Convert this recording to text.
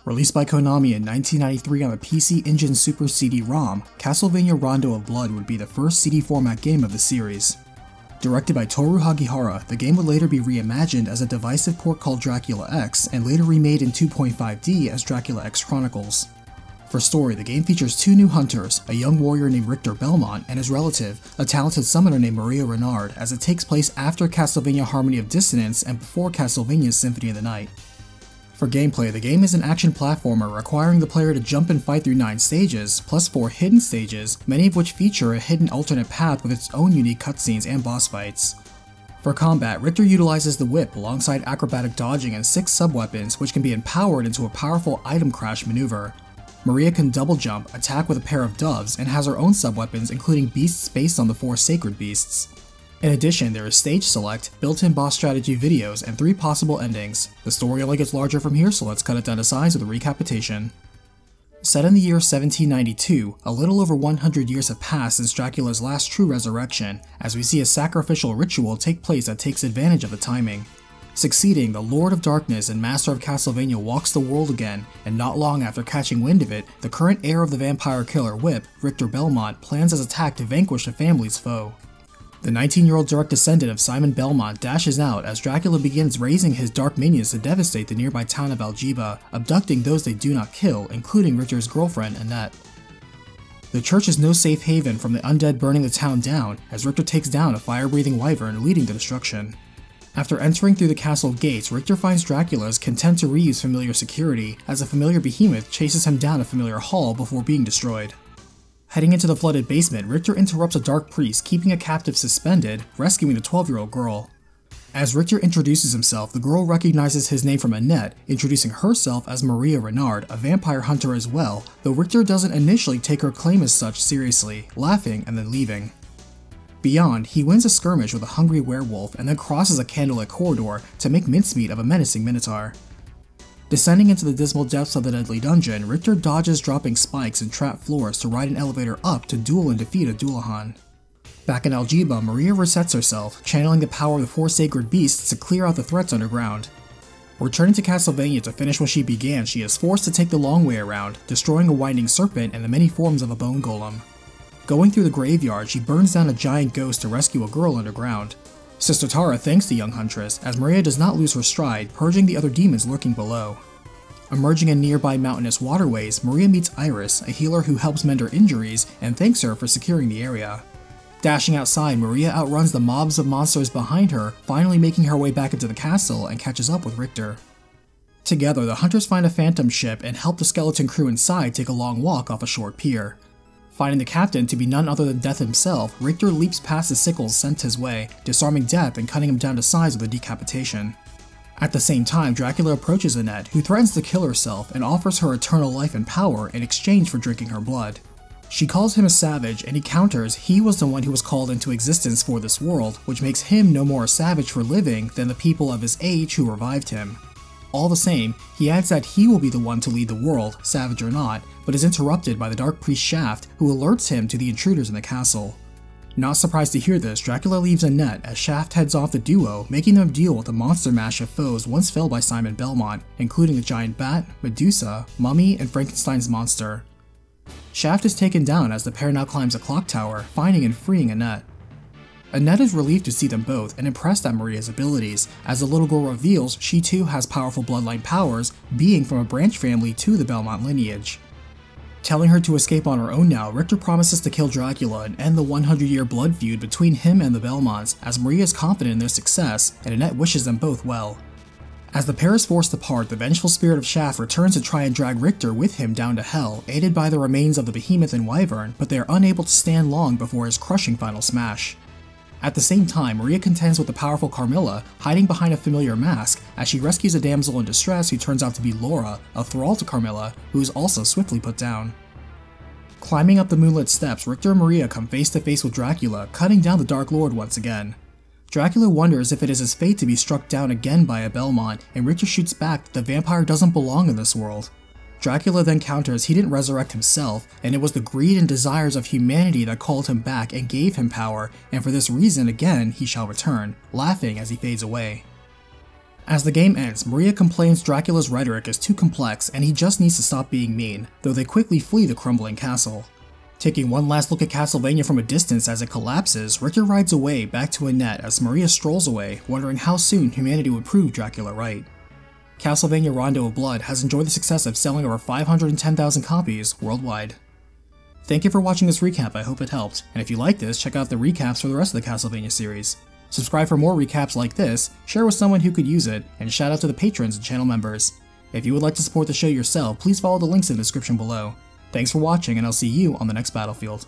Released by Konami in 1993 on the PC Engine Super CD-ROM, Castlevania Rondo of Blood would be the first CD format game of the series. Directed by Toru Hagihara, the game would later be reimagined as a divisive port called Dracula X and later remade in 2.5D as Dracula X Chronicles. For story, the game features two new hunters, a young warrior named Richter Belmont and his relative, a talented summoner named Maria Renard, as it takes place after Castlevania Harmony of Dissonance and before Castlevania Symphony of the Night. For gameplay, the game is an action platformer requiring the player to jump and fight through 9 stages, plus 4 hidden stages, many of which feature a hidden alternate path with its own unique cutscenes and boss fights. For combat, Richter utilizes the whip alongside acrobatic dodging and 6 sub-weapons which can be empowered into a powerful item crash maneuver. Maria can double jump, attack with a pair of doves, and has her own sub-weapons including beasts based on the 4 sacred beasts. In addition, there is stage select, built-in boss strategy videos, and 3 possible endings. The story only gets larger from here, so let's cut it down to size with a recapitation. Set in the year 1792, a little over 100 years have passed since Dracula's last true resurrection, as we see a sacrificial ritual take place that takes advantage of the timing. Succeeding, the Lord of Darkness and Master of Castlevania walks the world again, and not long after catching wind of it, the current heir of the vampire killer Whip, Richter Belmont, plans his attack to vanquish the family's foe. The 19-year-old direct descendant of Simon Belmont dashes out as Dracula begins raising his dark minions to devastate the nearby town of Algiba, abducting those they do not kill, including Richter's girlfriend, Annette. The church is no safe haven from the undead burning the town down, as Richter takes down a fire-breathing wyvern leading to destruction. After entering through the castle gates, Richter finds Dracula is content to reuse familiar security, as a familiar behemoth chases him down a familiar hall before being destroyed. Heading into the flooded basement, Richter interrupts a dark priest keeping a captive suspended, rescuing the 12-year-old girl. As Richter introduces himself, the girl recognizes his name from Annette, introducing herself as Maria Renard, a vampire hunter as well, though Richter doesn't initially take her claim as such seriously, laughing and then leaving. Beyond, he wins a skirmish with a hungry werewolf and then crosses a candlelit corridor to make mincemeat of a menacing minotaur. Descending into the dismal depths of the deadly dungeon, Richter dodges dropping spikes and trap floors to ride an elevator up to duel and defeat a Dullahan. Back in Algiba, Maria resets herself, channeling the power of the 4 sacred beasts to clear out the threats underground. Returning to Castlevania to finish what she began, she is forced to take the long way around, destroying a winding serpent and the many forms of a bone golem. Going through the graveyard, she burns down a giant ghost to rescue a girl underground. Sister Tara thanks the young huntress, as Maria does not lose her stride, purging the other demons lurking below. Emerging in nearby mountainous waterways, Maria meets Iris, a healer who helps mend her injuries, and thanks her for securing the area. Dashing outside, Maria outruns the mobs of monsters behind her, finally making her way back into the castle and catches up with Richter. Together, the hunters find a phantom ship and help the skeleton crew inside take a long walk off a short pier. Finding the captain to be none other than Death himself, Richter leaps past the sickles sent his way, disarming Death and cutting him down to size with a decapitation. At the same time, Dracula approaches Annette, who threatens to kill herself and offers her eternal life and power in exchange for drinking her blood. She calls him a savage, and he counters he was the one who was called into existence for this world, which makes him no more a savage for living than the people of his age who revived him. All the same, he adds that he will be the one to lead the world, savage or not, but is interrupted by the Dark Priest Shaft, who alerts him to the intruders in the castle. Not surprised to hear this, Dracula leaves Annette as Shaft heads off the duo, making them deal with the monster mash of foes once felled by Simon Belmont, including the giant bat, Medusa, Mummy, and Frankenstein's monster. Shaft is taken down as the pair now climbs a clock tower, finding and freeing Annette. Annette is relieved to see them both and impressed at Maria's abilities, as the little girl reveals she too has powerful bloodline powers, being from a branch family to the Belmont lineage. Telling her to escape on her own now, Richter promises to kill Dracula and end the 100-year blood feud between him and the Belmonts, as Maria is confident in their success, and Annette wishes them both well. As the pair is forced apart, the vengeful spirit of Shaft returns to try and drag Richter with him down to hell, aided by the remains of the behemoth and wyvern, but they are unable to stand long before his crushing final smash. At the same time, Maria contends with the powerful Carmilla, hiding behind a familiar mask, as she rescues a damsel in distress who turns out to be Laura, a thrall to Carmilla, who is also swiftly put down. Climbing up the moonlit steps, Richter and Maria come face to face with Dracula, cutting down the Dark Lord once again. Dracula wonders if it is his fate to be struck down again by a Belmont, and Richter shoots back that the vampire doesn't belong in this world. Dracula then counters he didn't resurrect himself, and it was the greed and desires of humanity that called him back and gave him power, and for this reason again he shall return, laughing as he fades away. As the game ends, Maria complains Dracula's rhetoric is too complex and he just needs to stop being mean, though they quickly flee the crumbling castle. Taking one last look at Castlevania from a distance as it collapses, Richter rides away back to Annette as Maria strolls away, wondering how soon humanity would prove Dracula right. Castlevania Rondo of Blood has enjoyed the success of selling over 510,000 copies worldwide. Thank you for watching this recap, I hope it helped, and if you like this, check out the recaps for the rest of the Castlevania series. Subscribe for more recaps like this, share with someone who could use it, and shout out to the patrons and channel members. If you would like to support the show yourself, please follow the links in the description below. Thanks for watching, and I'll see you on the next battlefield.